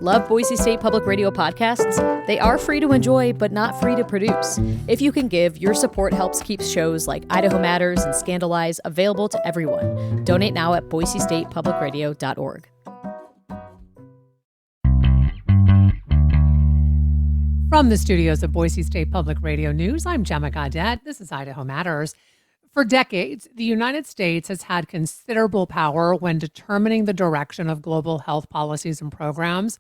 Love Boise State Public Radio podcasts? They are free to enjoy, but not free to produce. If you can give, your support helps keep shows like Idaho Matters and Scandalize available to everyone. Donate now at boisestatepublicradio.org. From the studios of Boise State Public Radio News, I'm Gemma Gaudet. This is Idaho Matters. For decades, the United States has had considerable power when determining the direction of global health policies and programs.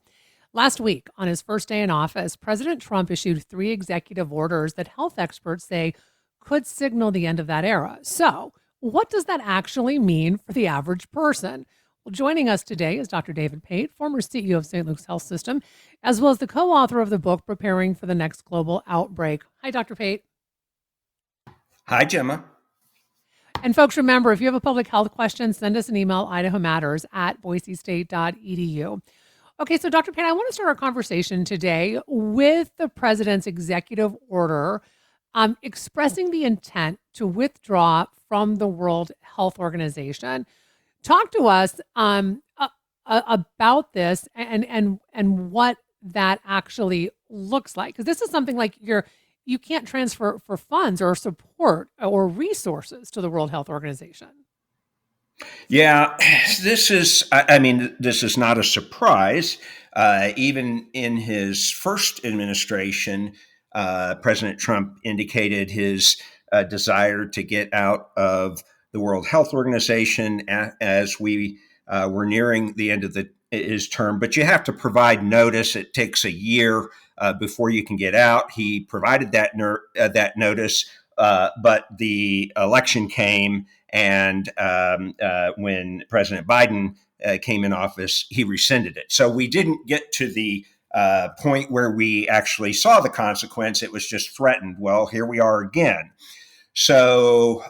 Last week, on his first day in office, President Trump issued 3 executive orders that health experts say could signal the end of that era. So, what does that actually mean for the average person? Well, joining us today is Dr. David Pate, former CEO of St. Luke's Health System, as well as the co-author of the book, Preparing for the Next Global Outbreak. Hi, Dr. Pate. Hi, Gemma. And folks, remember, if you have a public health question, send us an email, idahomatters@boisestate.edu. Okay, so Dr. Pate, I want to start our conversation today with the president's executive order expressing the intent to withdraw from the World Health Organization. Talk to us about this and what that actually looks like, because this is something like you can't transfer for funds or support or resources to the World Health Organization. Yeah, this is not a surprise. Even in his first administration, President Trump indicated his desire to get out of the World Health Organization as we were nearing the end of his term. But you have to provide notice. It takes a year before you can get out. He provided that notice, but the election came, and when President Biden came in office, he rescinded it. So we didn't get to the point where we actually saw the consequence. It was just threatened. Well, here we are again. So,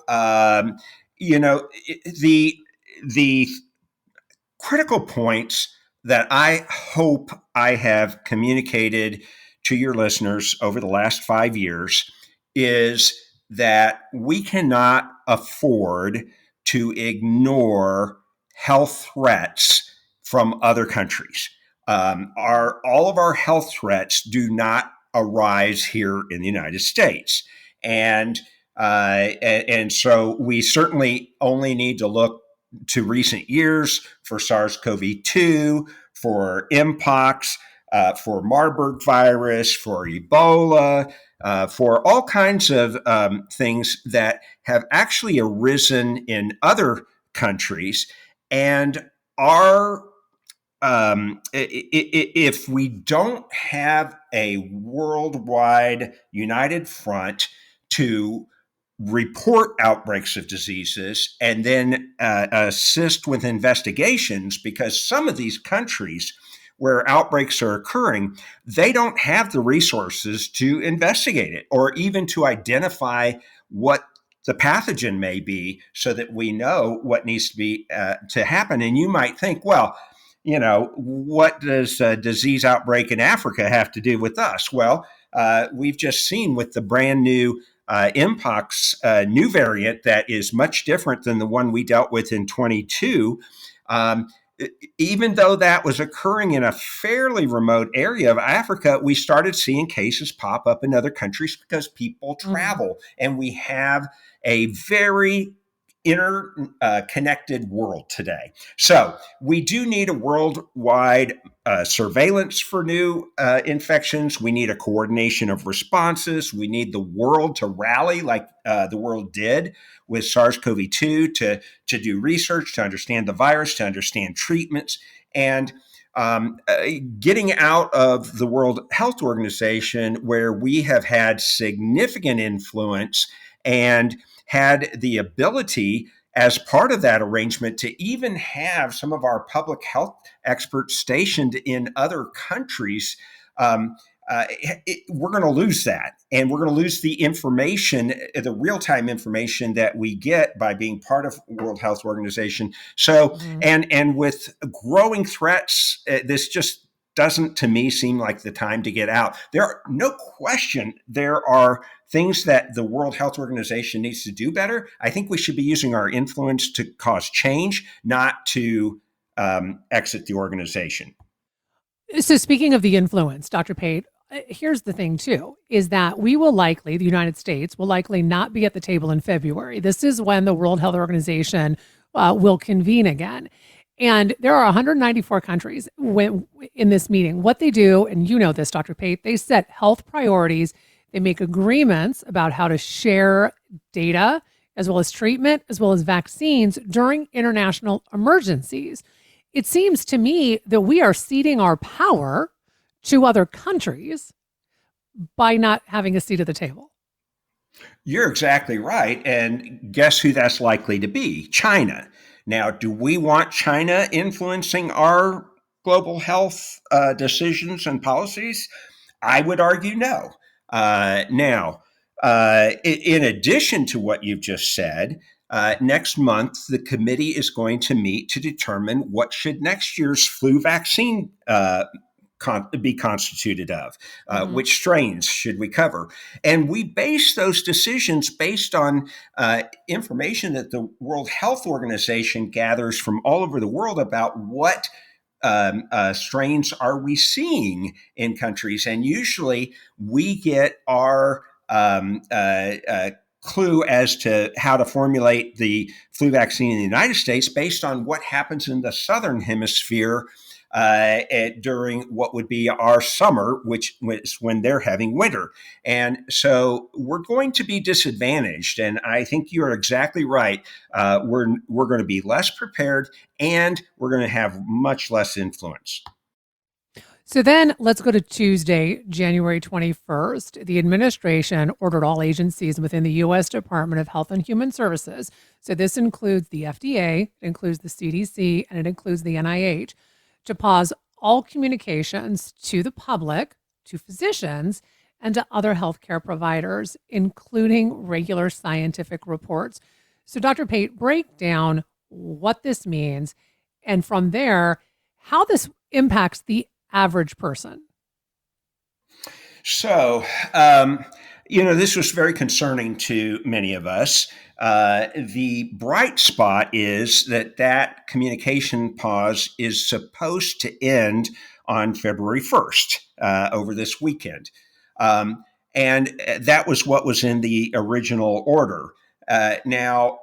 the critical points that I hope I have communicated to your listeners over the last 5 years is that we cannot afford to ignore health threats from other countries. All of our health threats do not arise here in the United States. And so we certainly only need to look to recent years for SARS-CoV-2, for Mpox, for Marburg virus, for Ebola, for all kinds of things that have actually arisen in other countries. And if we don't have a worldwide united front to report outbreaks of diseases and then assist with investigations, because some of these countries where outbreaks are occurring, they don't have the resources to investigate it or even to identify what the pathogen may be so that we know what needs to be to happen. And you might think, well, what does a disease outbreak in Africa have to do with us? Well, we've just seen with the brand new Mpox new variant that is much different than the one we dealt with in 22. Even though that was occurring in a fairly remote area of Africa, we started seeing cases pop up in other countries because people travel, and we have a very interconnected world today. So we do need a worldwide surveillance for new infections. We need a coordination of responses. We need the world to rally like the world did with SARS-CoV-2 to do research, to understand the virus, to understand treatments. And getting out of the World Health Organization, where we have had significant influence and had the ability as part of that arrangement to even have some of our public health experts stationed in other countries, we're going to lose that. And we're going to lose the information, the real-time information that we get by being part of World Health Organization. So, and with growing threats, this just doesn't, to me, seem like the time to get out. There are no question there are things that the World Health Organization needs to do better. I think we should be using our influence to cause change, not to exit the organization. So speaking of the influence, Dr. Pate, here's the thing too, is that the United States will likely not be at the table in February. This is when the World Health Organization will convene again. And there are 194 countries in this meeting. What they do, and you know this, Dr. Pate, they set health priorities. They make agreements about how to share data, as well as treatment, as well as vaccines during international emergencies. It seems to me that we are ceding our power to other countries by not having a seat at the table. You're exactly right. And guess who that's likely to be? China. Now, do we want China influencing our global health decisions and policies? I would argue no. In addition to what you've just said, next month, the committee is going to meet to determine what should next year's flu vaccine be constituted of, which strains should we cover. And we base those decisions based on information that the World Health Organization gathers from all over the world about what strains are we seeing in countries. And usually we get our clue as to how to formulate the flu vaccine in the United States based on what happens in the Southern Hemisphere during what would be our summer, which was when they're having winter. And so we're going to be disadvantaged. And I think you're exactly right. We're going to be less prepared and we're going to have much less influence. So then let's go to Tuesday, January 21st. The administration ordered all agencies within the U.S. Department of Health and Human Services, so this includes the FDA, it includes the CDC, and it includes the NIH, to pause all communications to the public, to physicians, and to other healthcare providers, including regular scientific reports. So Dr. Pate, break down what this means, and from there, how this impacts the average person. So, this was very concerning to many of us. The bright spot is that communication pause is supposed to end on February 1st, over this weekend. And that was what was in the original order. Now,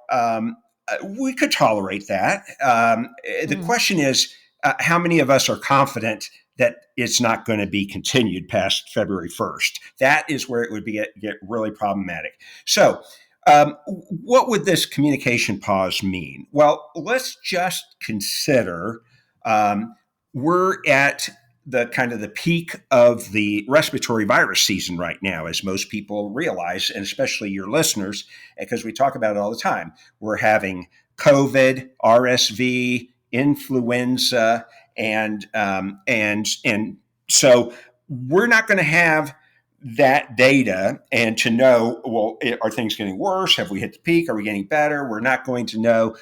we could tolerate that. The question is, how many of us are confident that it's not going to be continued past February 1st? That is where it would get really problematic. So what would this communication pause mean? Well, let's just consider we're at the peak of the respiratory virus season right now, as most people realize, and especially your listeners, because we talk about it all the time. We're having COVID, RSV, influenza, and so we're not going to have that data and to know, well, are things getting worse? Have we hit the peak? Are we getting better? We're not going to know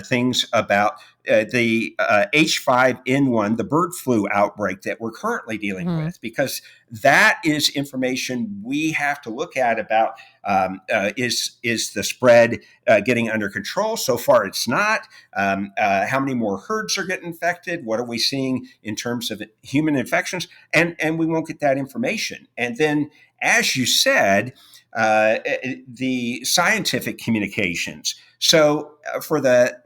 things about the H5N1, the bird flu outbreak that we're currently dealing with, because that is information we have to look at about is the spread getting under control? So far, it's not. How many more herds are getting infected? What are we seeing in terms of human infections? And we won't get that information. And then, as you said, the scientific communications. So for the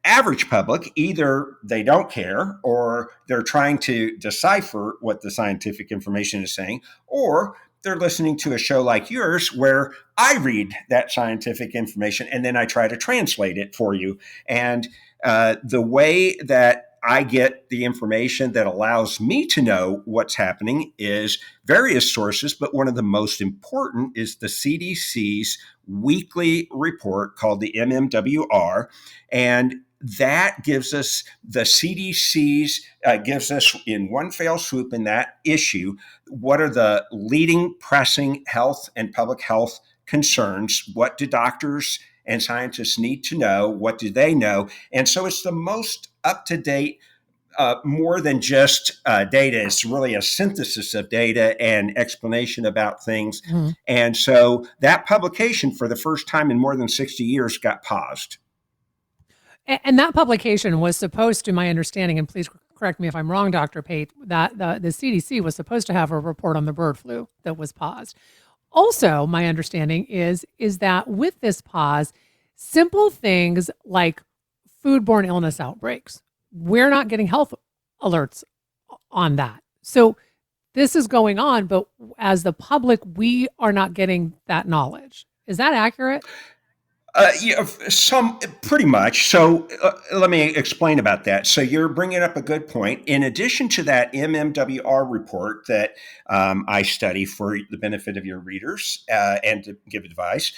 average public, either they don't care or they're trying to decipher what the scientific information is saying, or they're listening to a show like yours where I read that scientific information and then I try to translate it for you. And the way that I get the information that allows me to know what's happening is various sources, but one of the most important is the CDC's weekly report called the MMWR. And that gives us, the CDC's gives us in one fell swoop in that issue, what are the leading pressing health and public health concerns? What do doctors and scientists need to know? What do they know? And so it's the most up-to-date, more than just data. It's really a synthesis of data and explanation about things. And so that publication, for the first time in more than 60 years, got paused. And that publication was supposed to, my understanding, and please correct me if I'm wrong, Dr. Pate, that the CDC was supposed to have a report on the bird flu that was paused. Also, my understanding is that with this pause, simple things like foodborne illness outbreaks, we're not getting health alerts on that. So this is going on, but as the public, we are not getting that knowledge. Is that accurate? Yeah, some pretty much. So let me explain about that. So you're bringing up a good point. In addition to that MMWR report that I study for the benefit of your readers and to give advice,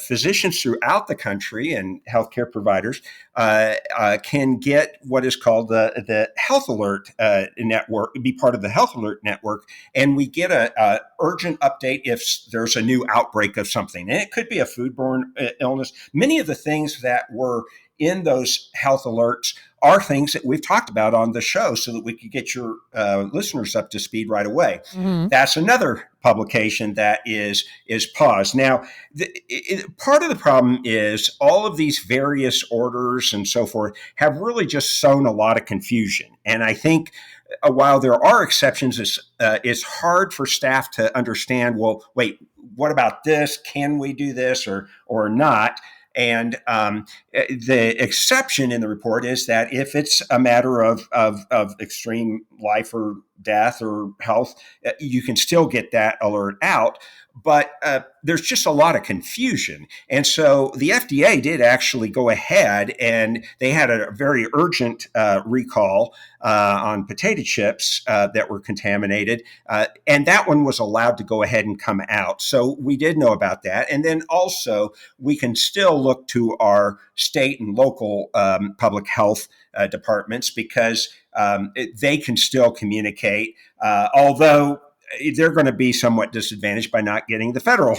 physicians throughout the country and healthcare providers can get what is called the Health Alert Network, be part of the Health Alert Network, and we get a urgent update if there's a new outbreak of something. And it could be a foodborne illness. Many of the things that were in those health alerts are things that we've talked about on the show so that we could get your listeners up to speed right away. Mm-hmm. That's another publication that is paused. Now, part of the problem is all of these various orders and so forth have really just sown a lot of confusion. And I think while there are exceptions, it's hard for staff to understand, well, wait, what about this? Can we do this or not? And the exception in the report is that if it's a matter of extreme life or death or health, you can still get that alert out. But there's just a lot of confusion. And so the FDA did actually go ahead and they had a very urgent recall on potato chips that were contaminated. And that one was allowed to go ahead and come out. So we did know about that. And then also we can still look to our state and local public health departments because they can still communicate, although they're going to be somewhat disadvantaged by not getting the federal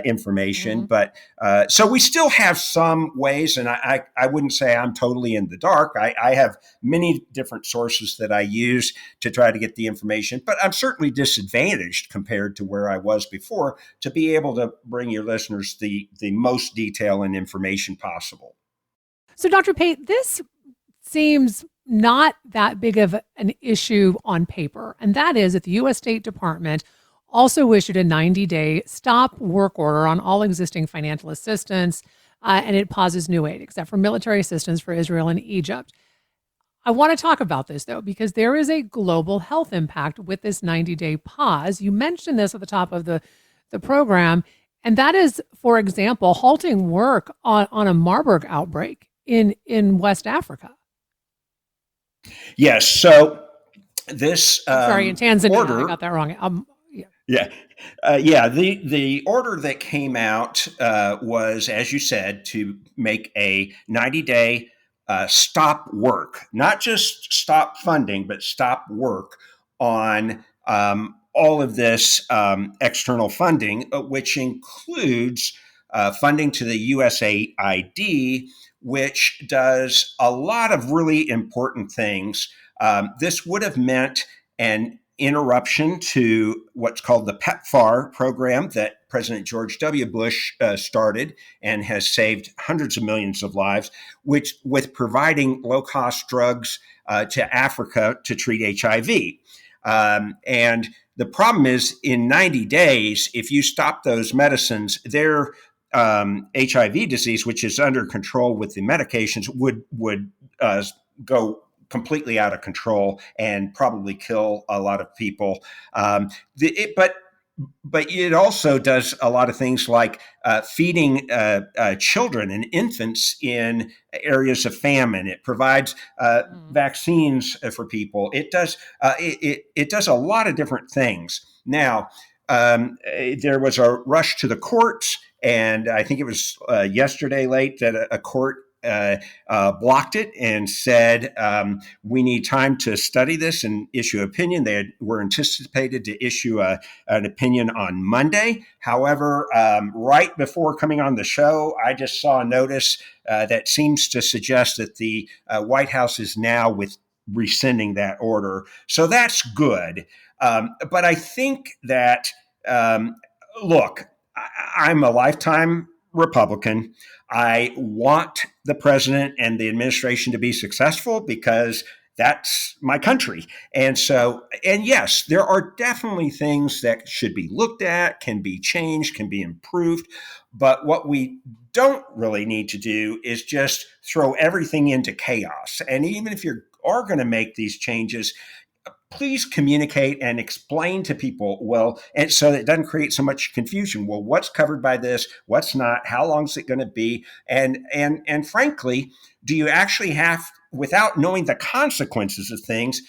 information. Mm-hmm. But so we still have some ways, and I wouldn't say I'm totally in the dark. I have many different sources that I use to try to get the information, but I'm certainly disadvantaged compared to where I was before to be able to bring your listeners the most detail and information possible. So, Dr. Pate, this seems not that big of an issue on paper. And that is that the U.S. State Department also issued a 90-day stop work order on all existing financial assistance, and it pauses new aid, except for military assistance for Israel and Egypt. I want to talk about this, though, because there is a global health impact with this 90-day pause. You mentioned this at the top of the program, and that is, for example, halting work on a Marburg outbreak in West Africa. Yes. So this sorry, in Tanzania, order, I got that wrong. The order that came out was, as you said, to make a 90-day stop work, not just stop funding, but stop work on all of this external funding, which includes funding to the USAID, which does a lot of really important things. This would have meant an interruption to what's called the PEPFAR program that President George W. Bush started and has saved hundreds of millions of lives, which with providing low-cost drugs to Africa to treat HIV. And the problem is, in 90 days, if you stop those medicines, they're HIV disease, which is under control with the medications, would go completely out of control and probably kill a lot of people. But it also does a lot of things like feeding children and infants in areas of famine. It provides vaccines for people. It does it does a lot of different things. Now, there was a rush to the courts, and I think it was yesterday late that a court blocked it and said, we need time to study this and issue an opinion. They were anticipated to issue an opinion on Monday. However, right before coming on the show, I just saw a notice that seems to suggest that the White House is now rescinding that order. So that's good. But I think that, look, I'm a lifetime Republican. I want the president and the administration to be successful because that's my country. And so, and yes, there are definitely things that should be looked at, can be changed, can be improved. But what we don't really need to do is just throw everything into chaos. And even if you are going to make these changes, please communicate and explain to people well, and so that it doesn't create so much confusion. Well, what's covered by this, what's not, how long is it going to be, and frankly, do you actually have, without knowing the consequences of things,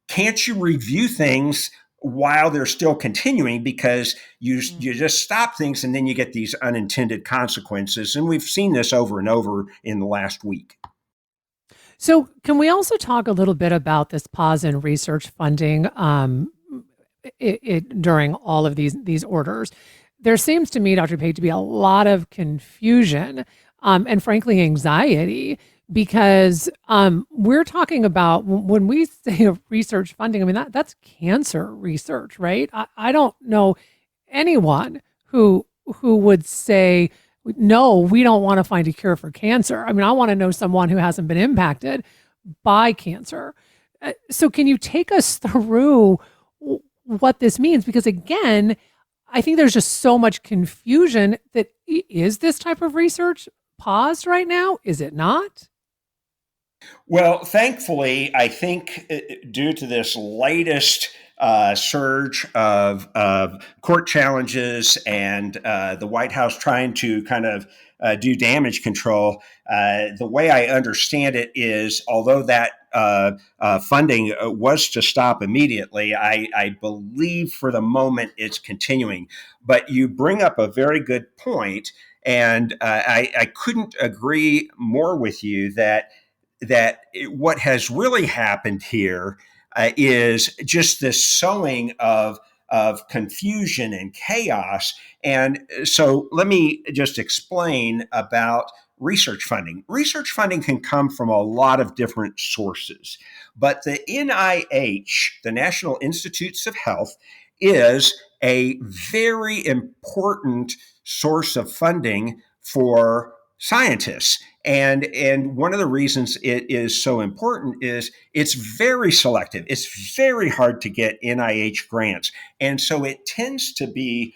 can't you review things while they're still continuing, because you just stop things and then you get these unintended consequences. And we've seen this over and over in the last week. So can we also talk a little bit about this pause in research funding during all of these orders? There seems to me, Dr. Pate, to be a lot of confusion and frankly anxiety, because we're talking about, when we say research funding, I mean, that's cancer research, right? I don't know anyone who would say, no, we don't want to find a cure for cancer. I mean, I want to know someone who hasn't been impacted by cancer. So can you take us through what this means? Because again, I think there's just so much confusion that is this type of research paused right now? Is it not? Well, thankfully, I think due to this latest surge of court challenges and the White House trying to kind of do damage control, the way I understand it is, although that funding was to stop immediately, I believe for the moment it's continuing. But you bring up a very good point, and I couldn't agree more with you that what has really happened here is just this sowing of confusion and chaos. And so let me just explain about research funding. Research funding can come from a lot of different sources, but the NIH, the National Institutes of Health, is a very important source of funding for scientists. And one of the reasons it is so important is it's very selective. It's very hard to get NIH grants. And so it tends to be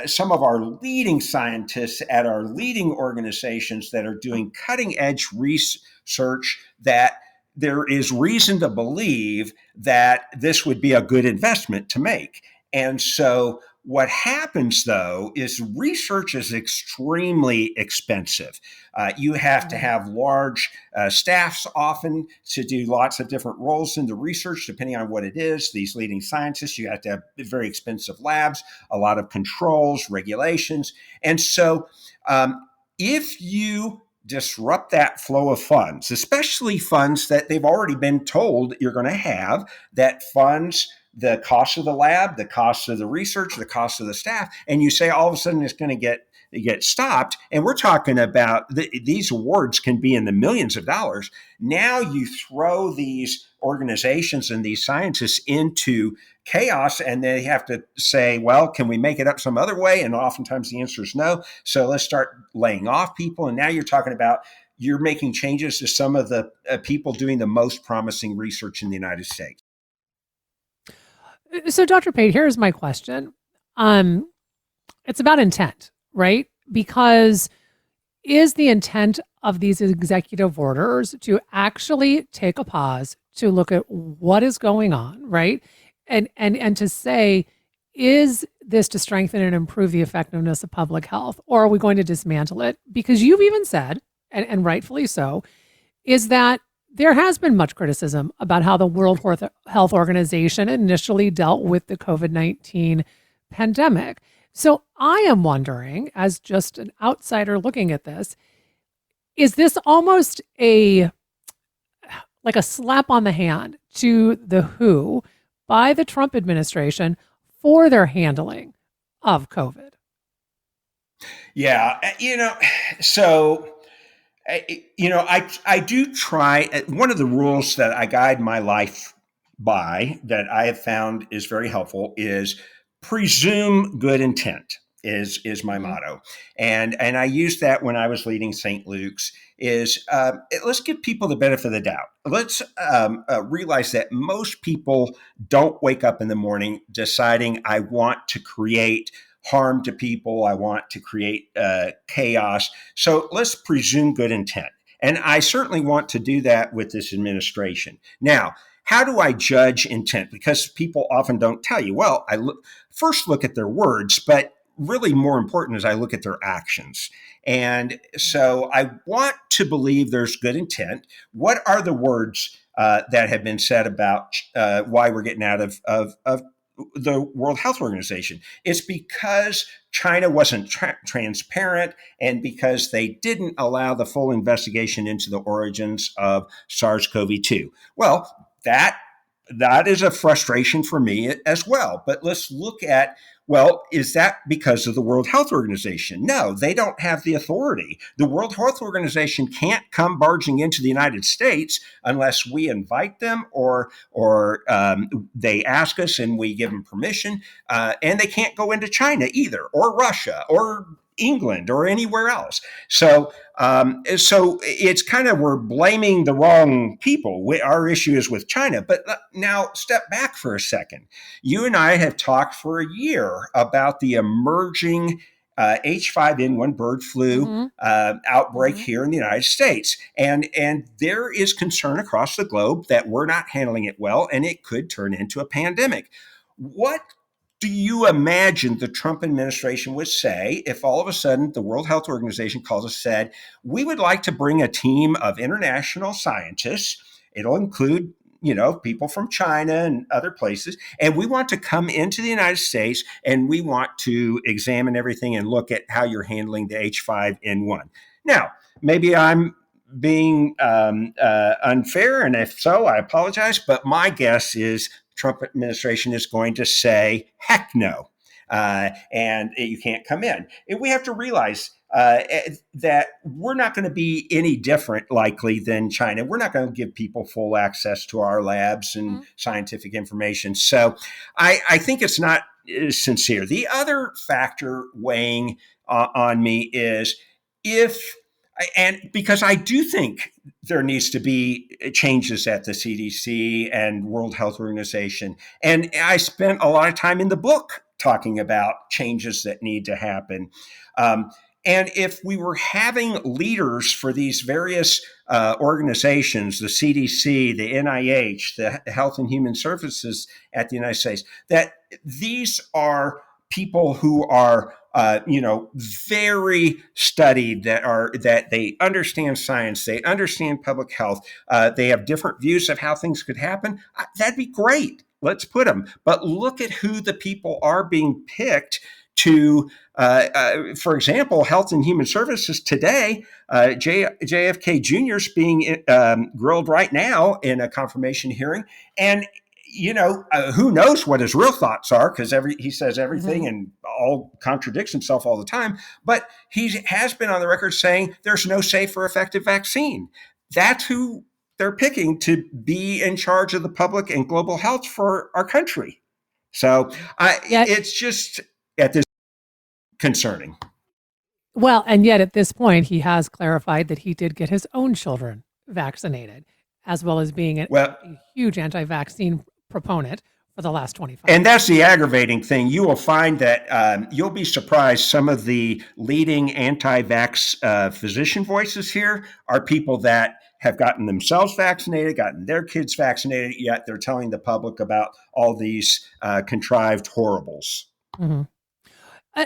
some of our leading scientists at our leading organizations that are doing cutting edge research that there is reason to believe that this would be a good investment to make. And so what happens, though, is research is extremely expensive. You have to have large staffs often to do lots of different roles in the research, depending on what it is. These leading scientists, you have to have very expensive labs, a lot of controls, regulations. And so if you disrupt that flow of funds, especially funds that they've already been told you're going to have, that funds the cost of the lab, the cost of the research, the cost of the staff, and you say all of a sudden it's going to get stopped. And we're talking about these awards can be in the millions of dollars. Now you throw these organizations and these scientists into chaos, and they have to say, well, can we make it up some other way? And oftentimes the answer is no. So let's start laying off people. And now you're talking about you're making changes to some of the people doing the most promising research in the United States. So, Dr. Pate, here's my question. It's about intent, right? Because is the intent of these executive orders to actually take a pause to look at what is going on, right? And to say, is this to strengthen and improve the effectiveness of public health, or are we going to dismantle it? Because you've even said, and rightfully so, is that there has been much criticism about how the World Health Organization initially dealt with the COVID-19 pandemic. So I am wondering, as just an outsider looking at this, is this almost like a slap on the hand to the WHO by the Trump administration for their handling of COVID? Yeah, so I do try. One of the rules that I guide my life by that I have found is very helpful is presume good intent. is my motto, and I used that when I was leading St. Luke's. Let's give people the benefit of the doubt. Let's realize that most people don't wake up in the morning deciding I want to create harm to people. I want to create chaos. So let's presume good intent. And I certainly want to do that with this administration. Now, how do I judge intent? Because people often don't tell you. Well, first look at their words, but really more important is I look at their actions. And so I want to believe there's good intent. What are the words that have been said about why we're getting out of the World Health Organization? It's because China wasn't transparent and because they didn't allow the full investigation into the origins of SARS-CoV-2. Well, that is a frustration for me as well. But let's look at, well, is that because of the World Health Organization? No, they don't have the authority. The World Health Organization can't come barging into the United States unless we invite them or they ask us and we give them permission. And they can't go into China either, or Russia, or England, or anywhere else. So it's kind of, we're blaming the wrong people. Our issue is with China. But now step back for a second. You and I have talked for a year about the emerging H5N1 bird flu outbreak here in the United States. And there is concern across the globe that we're not handling it well, and it could turn into a pandemic. What do you imagine the Trump administration would say if all of a sudden the World Health Organization calls us, said, we would like to bring a team of international scientists. It'll include, people from China and other places. And we want to come into the United States and we want to examine everything and look at how you're handling the H5N1. Now, maybe I'm being unfair. And if so, I apologize. But my guess is Trump administration is going to say, heck no, and you can't come in. And we have to realize that we're not going to be any different likely than China. We're not going to give people full access to our labs and scientific information. So I think it's not sincere. The other factor weighing on me is because I do think there needs to be changes at the CDC and World Health Organization. And I spent a lot of time in the book talking about changes that need to happen. And if we were having leaders for these various organizations, the CDC, the NIH, the Health and Human Services at the United States, that these are people who are very studied, that they understand science, they understand public health, they have different views of how things could happen, that'd be great. Let's put them. But look at who the people are being picked to, for example, Health and Human Services today, JFK Jr. is being grilled right now in a confirmation hearing. And who knows what his real thoughts are, because he says everything and all contradicts himself all the time. But he has been on the record saying there's no safe or effective vaccine. That's who they're picking to be in charge of the public and global health for our country. So it's just at this concerning. Well, and yet at this point, he has clarified that he did get his own children vaccinated, as well as being a huge anti-vaccine proponent for the last 25 years. And that's the aggravating thing. You will find that you'll be surprised. Some of the leading anti-vax physician voices here are people that have gotten themselves vaccinated, gotten their kids vaccinated, yet they're telling the public about all these contrived horribles.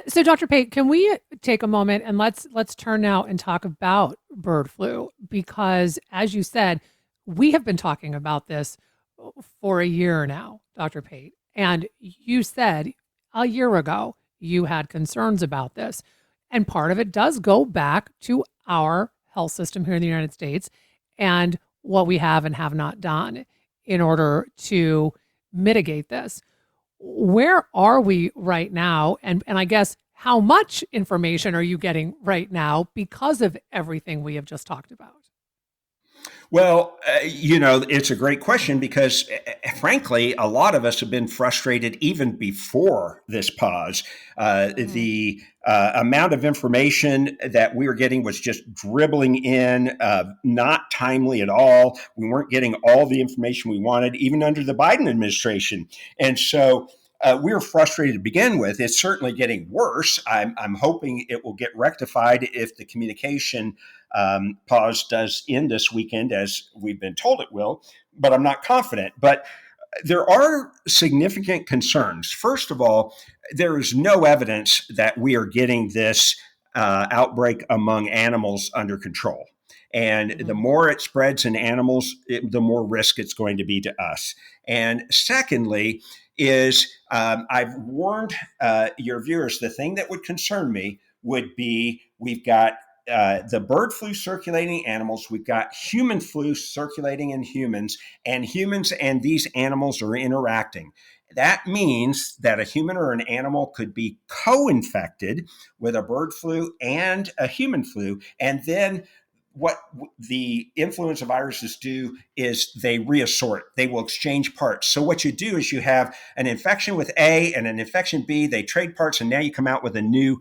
So, Dr. Pate, can we take a moment and let's turn now and talk about bird flu? Because, as you said, we have been talking about this for a year now, Dr. Pate. And you said a year ago you had concerns about this. And part of it does go back to our health system here in the United States and what we have and have not done in order to mitigate this. Where are we right now? And I guess, how much information are you getting right now because of everything we have just talked about? Well, it's a great question because, frankly, a lot of us have been frustrated even before this pause. The amount of information that we were getting was just dribbling in, not timely at all. We weren't getting all the information we wanted, even under the Biden administration. And so we were frustrated to begin with. It's certainly getting worse. I'm hoping it will get rectified if the communication pause does end this weekend, as we've been told it will, but I'm not confident. But there are significant concerns. First of all, there is no evidence that we are getting this outbreak among animals under control. And the more it spreads in animals, the more risk it's going to be to us. And secondly, I've warned your viewers, the thing that would concern me would be we've got the bird flu circulating in animals. We've got human flu circulating in humans and these animals are interacting. That means that a human or an animal could be co-infected with a bird flu and a human flu. And then what the influenza viruses do is they reassort. They will exchange parts. So what you do is you have an infection with A and an infection B. They trade parts, and now you come out with a new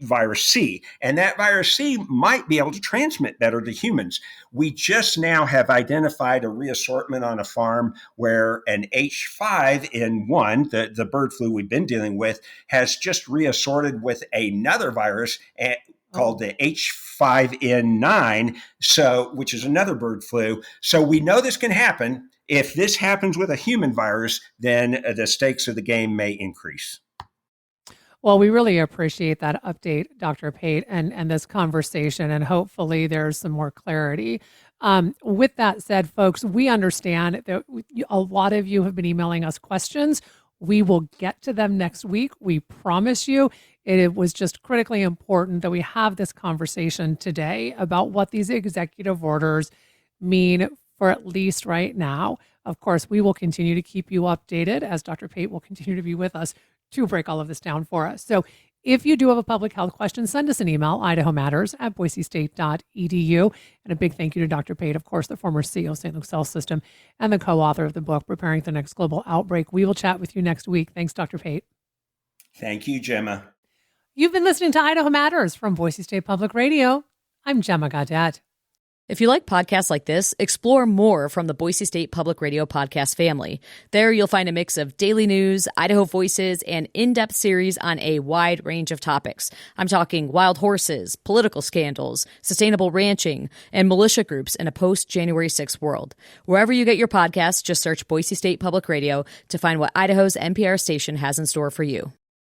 virus C. And that virus C might be able to transmit better to humans. We just now have identified a reassortment on a farm where an H5N1, the bird flu we've been dealing with, has just reassorted with another virus called the H5N9, which is another bird flu. So we know this can happen. If this happens with a human virus, then the stakes of the game may increase. Well, we really appreciate that update, Dr. Pate, and this conversation, and hopefully there's some more clarity. With that said, folks, we understand that a lot of you have been emailing us questions. We will get to them next week. We promise you. It was just critically important that we have this conversation today about what these executive orders mean for at least right now. Of course, we will continue to keep you updated as Dr. Pate will continue to be with us to break all of this down for us. So if you do have a public health question, send us an email, idahomatters@boisestate.edu. And a big thank you to Dr. Pate, of course, the former CEO of St. Luke's Health System and the co-author of the book, Preparing for the Next Global Outbreak. We will chat with you next week. Thanks, Dr. Pate. Thank you, Gemma. You've been listening to Idaho Matters from Boise State Public Radio. I'm Gemma Gaudet. If you like podcasts like this, explore more from the Boise State Public Radio podcast family. There you'll find a mix of daily news, Idaho Voices, and in-depth series on a wide range of topics. I'm talking wild horses, political scandals, sustainable ranching, and militia groups in a post-January 6th world. Wherever you get your podcasts, just search Boise State Public Radio to find what Idaho's NPR station has in store for you.